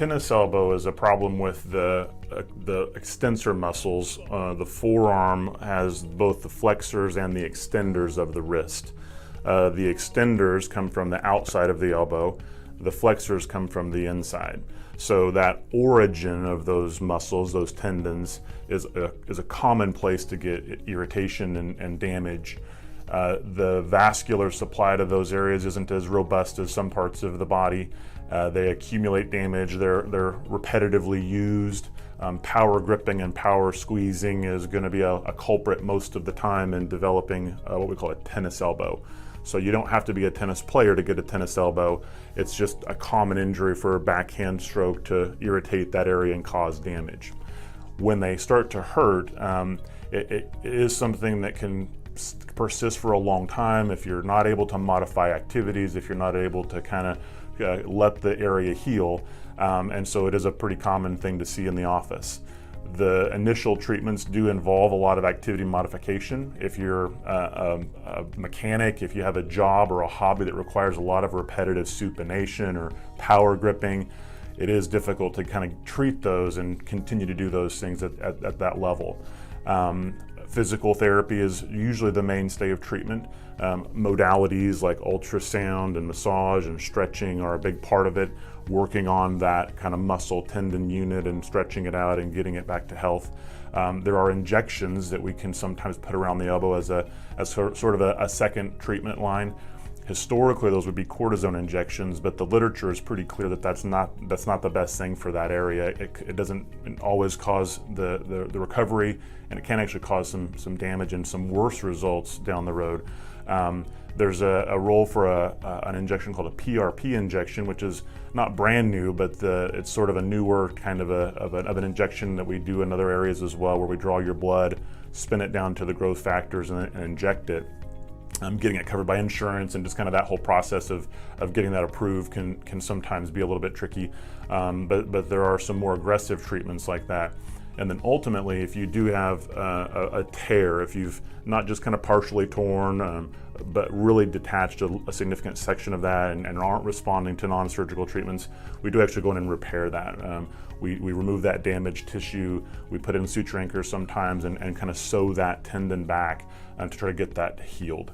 tennis elbow is a problem with the extensor muscles. The forearm has both the flexors and the extenders of the wrist. The extenders come from the outside of the elbow. The flexors come from the inside. So that origin of those muscles, those tendons, is a common place to get irritation and damage. The vascular supply to those areas isn't as robust as some parts of the body. They accumulate damage. They're repetitively used. Power gripping and power squeezing is going to be a culprit most of the time in developing what we call a tennis elbow. So you don't have to be a tennis player to get a tennis elbow. It's just a common injury for a backhand stroke to irritate that area and cause damage. When they start to hurt, it is something that can persist for a long time if you're not able to modify activities, if you're not able to kind of let the area heal. And so it is a pretty common thing to see in the office. The initial treatments do involve a lot of activity modification. If you're a mechanic, if you have a job or a hobby that requires a lot of repetitive supination or power gripping, it is difficult to kind of treat those and continue to do those things at that level. Physical therapy is usually the mainstay of treatment. Modalities like ultrasound and massage and stretching are a big part of it, working on that kind of muscle tendon unit and stretching it out and getting it back to health. There are injections that we can sometimes put around the elbow as sort of a second treatment line. Historically, those would be cortisone injections, but the literature is pretty clear that that's not the best thing for that area. It doesn't always cause the recovery, and it can actually cause some damage and some worse results down the road. There's a role for an injection called a PRP injection, which is not brand new, but it's sort of a newer kind of an injection that we do in other areas as well, where we draw your blood, spin it down to the growth factors, and inject it. Getting it covered by insurance and just kind of that whole process of getting that approved can sometimes be a little bit tricky, but there are some more aggressive treatments like that. And then ultimately, if you do have a tear, if you've not just kind of partially torn, but really detached a significant section of that and aren't responding to non-surgical treatments, we do actually go in and repair that. We remove that damaged tissue, we put in suture anchors sometimes and kind of sew that tendon back to try to get that healed.